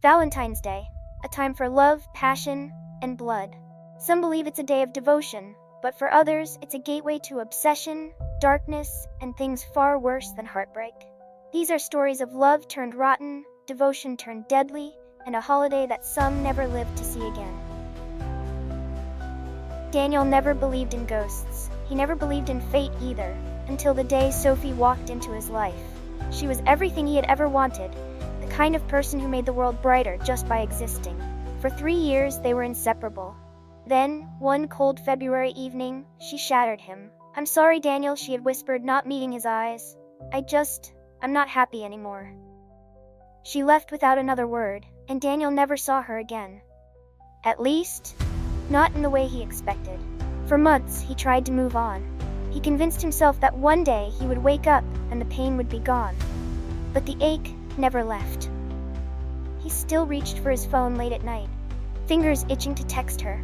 Valentine's Day, a time for love, passion, and blood. Some believe it's a day of devotion, but for others, it's a gateway to obsession, darkness, and things far worse than heartbreak. These are stories of love turned rotten, devotion turned deadly, and a holiday that some never lived to see again. Daniel never believed in ghosts. He never believed in fate either, until the day Sophie walked into his life. She was everything he had ever wanted, the kind of person who made the world brighter just by existing. For 3 years, they were inseparable. Then, one cold February evening, she shattered him. "I'm sorry, Daniel," she had whispered, not meeting his eyes. I'm not happy anymore." She left without another word, and Daniel never saw her again. At least, not in the way he expected. For months, he tried to move on. He convinced himself that one day he would wake up and the pain would be gone. But the ache never left. He still reached for his phone late at night, fingers itching to text her.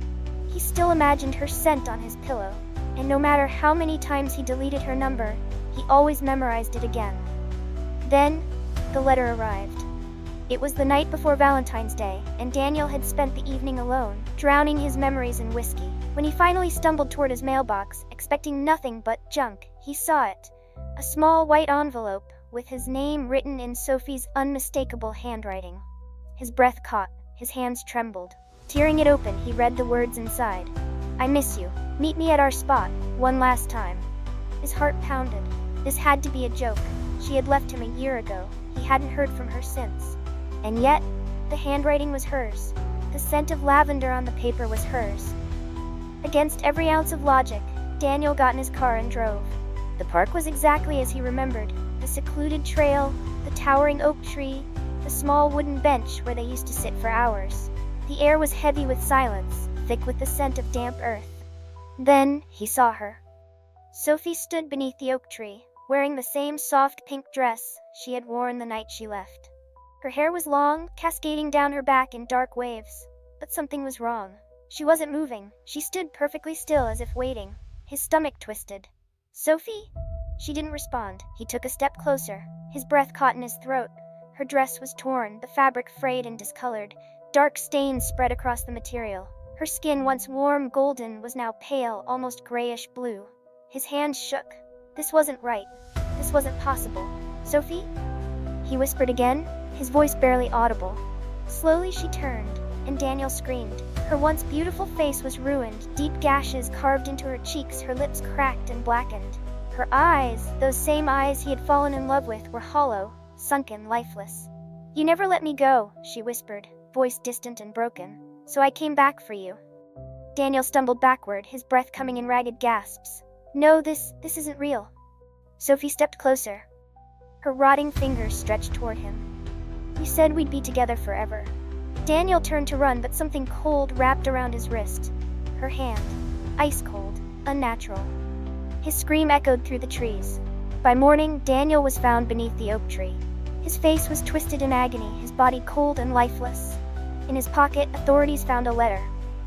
He still imagined her scent on his pillow, and no matter how many times he deleted her number, he always memorized it again. Then, the letter arrived. It was the night before Valentine's Day, and Daniel had spent the evening alone, drowning his memories in whiskey. When he finally stumbled toward his mailbox, expecting nothing but junk, he saw it. A small white envelope, with his name written in Sophie's unmistakable handwriting. His breath caught, his hands trembled. Tearing it open, he read the words inside. "I miss you. Meet me at our spot, one last time." His heart pounded. This had to be a joke. She had left him a year ago. He hadn't heard from her since. And yet, the handwriting was hers. The scent of lavender on the paper was hers. Against every ounce of logic, Daniel got in his car and drove. The park was exactly as he remembered. The secluded trail, the towering oak tree, the small wooden bench where they used to sit for hours. The air was heavy with silence, thick with the scent of damp earth. Then, he saw her. Sophie stood beneath the oak tree, wearing the same soft pink dress she had worn the night she left. Her hair was long, cascading down her back in dark waves. But something was wrong. She wasn't moving. She stood perfectly still as if waiting. His stomach twisted. "Sophie?" She didn't respond. He took a step closer. His breath caught in his throat. Her dress was torn, the fabric frayed and discolored. Dark stains spread across the material. Her skin, once warm golden, was now pale, almost grayish blue. His hands shook. This wasn't right. This wasn't possible. "Sophie?" He whispered again, his voice barely audible. Slowly she turned, and Daniel screamed. Her once beautiful face was ruined, deep gashes carved into her cheeks, her lips cracked and blackened. Her eyes, those same eyes he had fallen in love with, were hollow, sunken, lifeless. "You never let me go," she whispered, voice distant and broken. "So I came back for you." Daniel stumbled backward, his breath coming in ragged gasps. "No, this isn't real." Sophie stepped closer. Her rotting fingers stretched toward him. "You said we'd be together forever." Daniel turned to run, but something cold wrapped around his wrist. Her hand, ice cold, unnatural. His scream echoed through the trees. By morning, Daniel was found beneath the oak tree. His face was twisted in agony, his body cold and lifeless. In his pocket, authorities found a letter.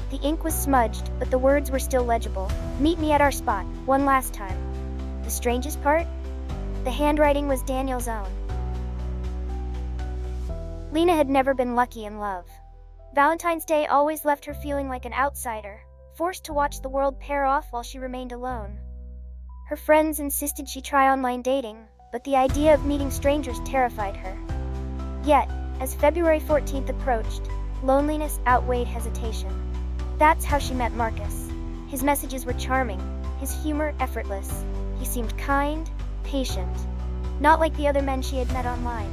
The ink was smudged, but the words were still legible. "Meet me at our spot, one last time." The strangest part? The handwriting was Daniel's own. Lena had never been lucky in love. Valentine's Day always left her feeling like an outsider, forced to watch the world pair off while she remained alone. Her friends insisted she try online dating, but the idea of meeting strangers terrified her. Yet, as February 14th approached, loneliness outweighed hesitation. That's how she met Marcus. His messages were charming, his humor effortless. He seemed kind, patient, not like the other men she had met online.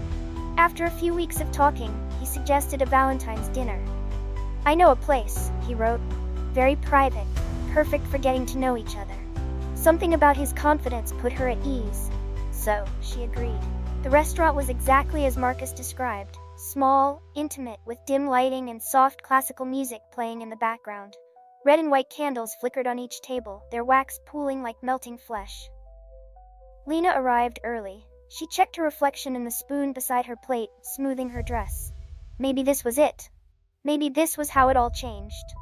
After a few weeks of talking, he suggested a Valentine's dinner. "I know a place," he wrote. "Very private, perfect for getting to know each other." Something about his confidence put her at ease. So, she agreed. The restaurant was exactly as Marcus described. Small, intimate, with dim lighting and soft classical music playing in the background. Red and white candles flickered on each table, their wax pooling like melting flesh. Lena arrived early. She checked her reflection in the spoon beside her plate, smoothing her dress. Maybe this was it. Maybe this was how it all changed.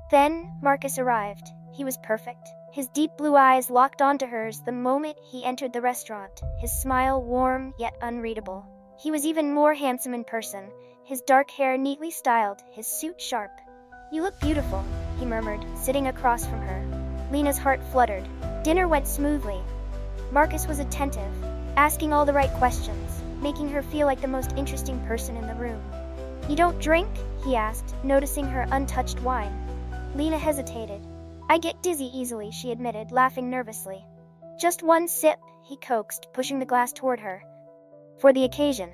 Then, Marcus arrived. He was perfect. His deep blue eyes locked onto hers the moment he entered the restaurant, his smile warm yet unreadable. He was even more handsome in person, his dark hair neatly styled, his suit sharp. "You look beautiful," he murmured, sitting across from her. Lena's heart fluttered. Dinner went smoothly. Marcus was attentive, asking all the right questions, making her feel like the most interesting person in the room. "You don't drink?" he asked, noticing her untouched wine. Lena hesitated. "I get dizzy easily," she admitted, laughing nervously. "Just one sip," he coaxed, pushing the glass toward her. "For the occasion."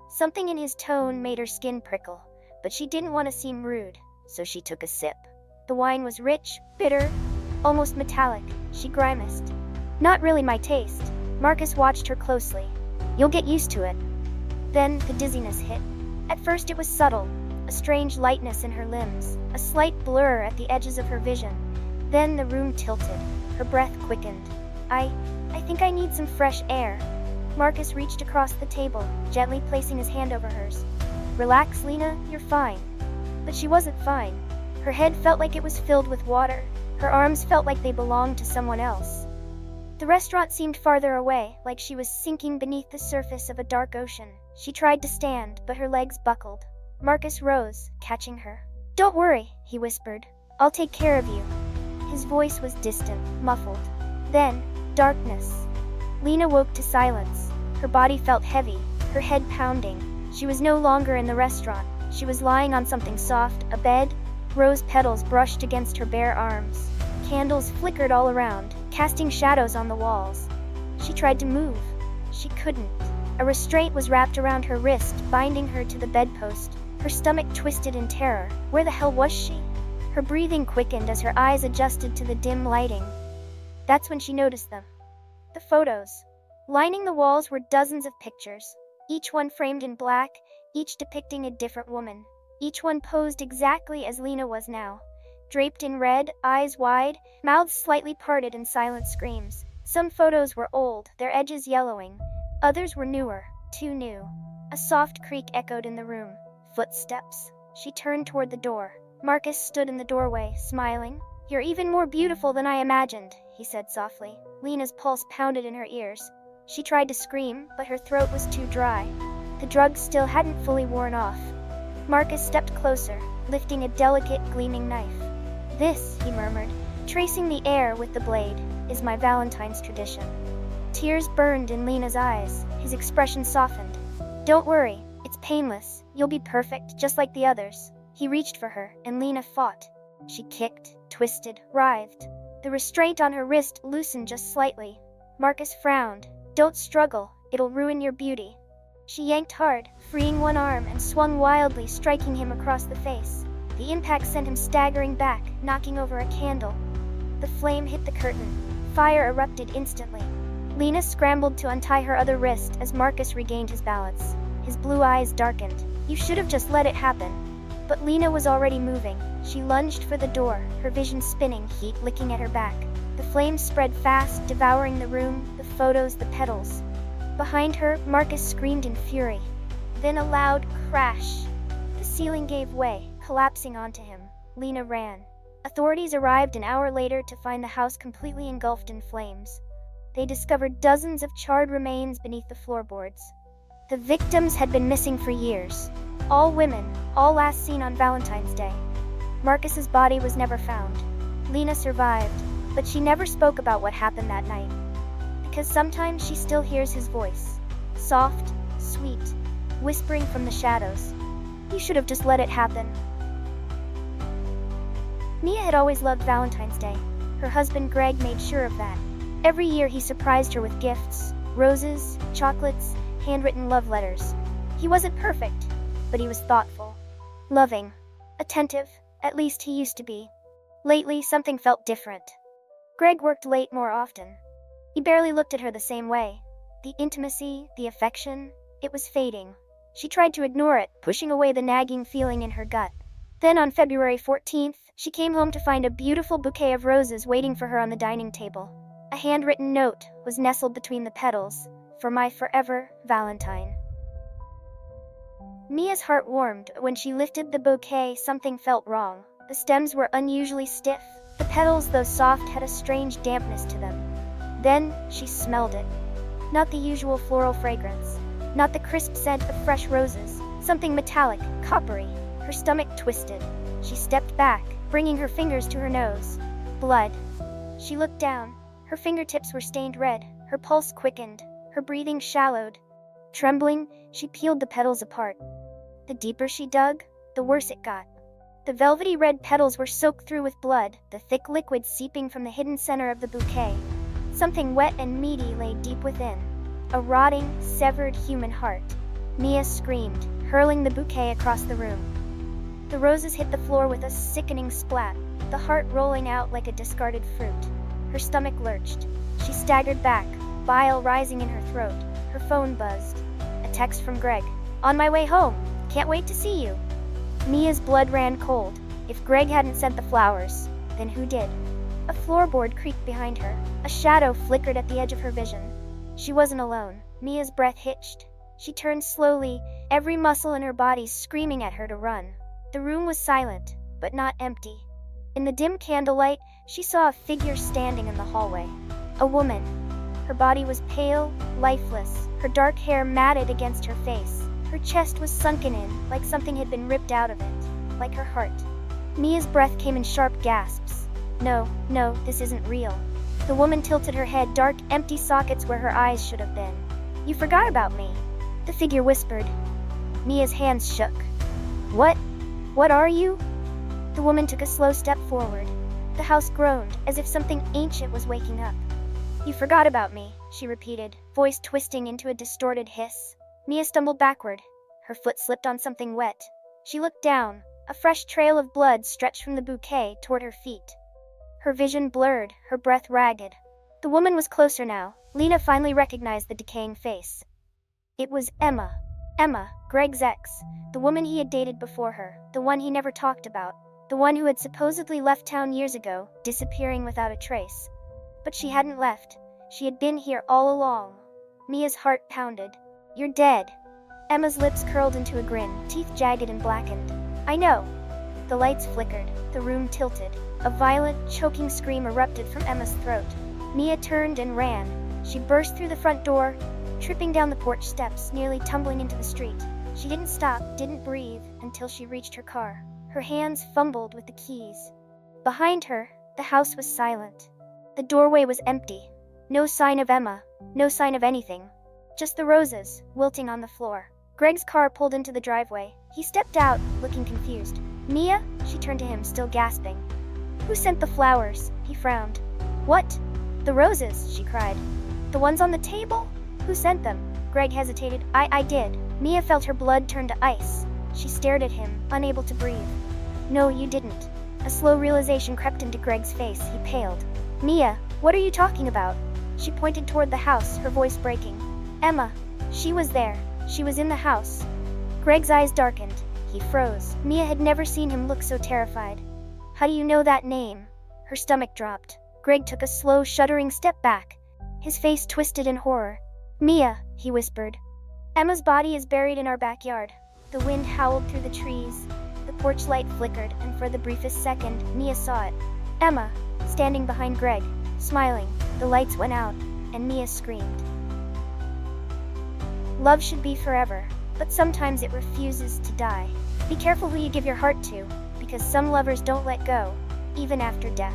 Something in his tone made her skin prickle, but she didn't want to seem rude, so she took a sip. The wine was rich, bitter, almost metallic. She grimaced. "Not really my taste." Marcus watched her closely. "You'll get used to it." Then the dizziness hit. At first it was subtle, a strange lightness in her limbs, a slight blur at the edges of her vision. Then the room tilted, her breath quickened. I think I need some fresh air." Marcus reached across the table, gently placing his hand over hers. "Relax, Lena, you're fine." But she wasn't fine. Her head felt like it was filled with water. Her arms felt like they belonged to someone else. The restaurant seemed farther away, like she was sinking beneath the surface of a dark ocean. She tried to stand, but her legs buckled. Marcus rose, catching her. "Don't worry," he whispered. "I'll take care of you." His voice was distant, muffled. Then, darkness. Lena woke to silence. Her body felt heavy, her head pounding. She was no longer in the restaurant. She was lying on something soft, a bed. Rose petals brushed against her bare arms. Candles flickered all around, casting shadows on the walls. She tried to move. She couldn't. A restraint was wrapped around her wrist, binding her to the bedpost. Her stomach twisted in terror. Where the hell was she? Her breathing quickened as her eyes adjusted to the dim lighting. That's when she noticed them. The photos. Lining the walls were dozens of pictures, each one framed in black, each depicting a different woman. Each one posed exactly as Lena was now. Draped in red, eyes wide, mouths slightly parted in silent screams. Some photos were old, their edges yellowing. Others were newer, too new. A soft creak echoed in the room. Footsteps. She turned toward the door. Marcus stood in the doorway, smiling. "You're even more beautiful than I imagined," he said softly. Lena's pulse pounded in her ears. She tried to scream, but her throat was too dry. The drugs still hadn't fully worn off. Marcus stepped closer, lifting a delicate, gleaming knife. "This," he murmured, tracing the air with the blade, "is my Valentine's tradition." Tears burned in Lena's eyes. His expression softened. "Don't worry, it's painless. You'll be perfect, just like the others." He reached for her, and Lena fought. She kicked, twisted, writhed. The restraint on her wrist loosened just slightly. Marcus frowned. "Don't struggle, it'll ruin your beauty." She yanked hard, freeing one arm, and swung wildly, striking him across the face. The impact sent him staggering back, knocking over a candle. The flame hit the curtain. Fire erupted instantly. Lena scrambled to untie her other wrist as Marcus regained his balance. His blue eyes darkened. "You should have just let it happen." But Lena was already moving. She lunged for the door, her vision spinning, heat licking at her back. The flames spread fast, devouring the room, the photos, the petals. Behind her, Marcus screamed in fury. Then a loud crash. The ceiling gave way, collapsing onto him. Lena ran. Authorities arrived an hour later to find the house completely engulfed in flames. They discovered dozens of charred remains beneath the floorboards. The victims had been missing for years. All women, all last seen on Valentine's Day. Marcus's body was never found. Lena survived, but she never spoke about what happened that night. Because sometimes she still hears his voice. Soft, sweet, whispering from the shadows. "You should have just let it happen." Mia had always loved Valentine's Day. Her husband Greg made sure of that. Every year he surprised her with gifts, roses, chocolates, handwritten love letters. He wasn't perfect, but he was thoughtful, loving, attentive. At least he used to be. Lately, something felt different. Greg worked late more often. He barely looked at her the same way. The intimacy, the affection, it was fading. She tried to ignore it, pushing away the nagging feeling in her gut. Then on February 14th, she came home to find a beautiful bouquet of roses waiting for her on the dining table. A handwritten note was nestled between the petals. "For my forever, Valentine." Mia's heart warmed. When she lifted the bouquet, something felt wrong. The stems were unusually stiff. The petals, though soft, had a strange dampness to them. Then she smelled it. Not the usual floral fragrance. Not the crisp scent of fresh roses. Something metallic, coppery. Her stomach twisted. She stepped back, bringing her fingers to her nose. Blood. She looked down. Her fingertips were stained red. Her pulse quickened. Her breathing shallowed. Trembling, she peeled the petals apart. The deeper she dug, the worse it got. The velvety red petals were soaked through with blood, the thick liquid seeping from the hidden center of the bouquet. Something wet and meaty lay deep within. A rotting, severed human heart. Mia screamed, hurling the bouquet across the room. The roses hit the floor with a sickening splat, the heart rolling out like a discarded fruit. Her stomach lurched. She staggered back, bile rising in her throat. Her phone buzzed. A text from Greg. "On my way home. Can't wait to see you." Mia's blood ran cold. If Greg hadn't sent the flowers, then who did? A floorboard creaked behind her. A shadow flickered at the edge of her vision. She wasn't alone. Mia's breath hitched. She turned slowly, every muscle in her body screaming at her to run. The room was silent, but not empty. In the dim candlelight, she saw a figure standing in the hallway. A woman. Her body was pale, lifeless, her dark hair matted against her face. Her chest was sunken in, like something had been ripped out of it, like her heart. Mia's breath came in sharp gasps. No, this isn't real. The woman tilted her head, dark, empty sockets where her eyes should have been. "You forgot about me," the figure whispered. Mia's hands shook. What are you?" The woman took a slow step forward. The house groaned, as if something ancient was waking up. "You forgot about me," she repeated, voice twisting into a distorted hiss. Mia stumbled backward. Her foot slipped on something wet. She looked down. A fresh trail of blood stretched from the bouquet toward her feet. Her vision blurred, her breath ragged. The woman was closer now. Lena finally recognized the decaying face. It was Emma. Emma, Greg's ex, the woman he had dated before her, the one he never talked about, the one who had supposedly left town years ago, disappearing without a trace. But she hadn't left. She had been here all along. Mia's heart pounded. "You're dead." Emma's lips curled into a grin, teeth jagged and blackened. "I know." The lights flickered. The room tilted. A violent, choking scream erupted from Emma's throat. Mia turned and ran. She burst through the front door, tripping down the porch steps, nearly tumbling into the street. She didn't stop, didn't breathe, until she reached her car. Her hands fumbled with the keys. Behind her, the house was silent. The doorway was empty. No sign of Emma, no sign of anything. Just the roses, wilting on the floor. Greg's car pulled into the driveway. He stepped out, looking confused. "Mia?" She turned to him, still gasping. "Who sent the flowers?" He frowned. "What?" "The roses," she cried. "The ones on the table? Who sent them?" Greg hesitated. I did." Mia felt her blood turn to ice. She stared at him, unable to breathe. "No, you didn't." A slow realization crept into Greg's face. He paled. "Mia, what are you talking about?" She pointed toward the house, her voice breaking. "Emma. She was there. She was in the house." Greg's eyes darkened. He froze. Mia had never seen him look so terrified. "How do you know that name?" Her stomach dropped. Greg took a slow, shuddering step back. His face twisted in horror. "Mia," he whispered. "Emma's body is buried in our backyard." The wind howled through the trees. The porch light flickered, and for the briefest second, Mia saw it. Emma, standing behind Greg, smiling. The lights went out, and Mia screamed. Love should be forever, but sometimes it refuses to die. Be careful who you give your heart to, because some lovers don't let go, even after death.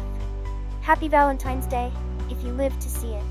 Happy Valentine's Day, if you live to see it.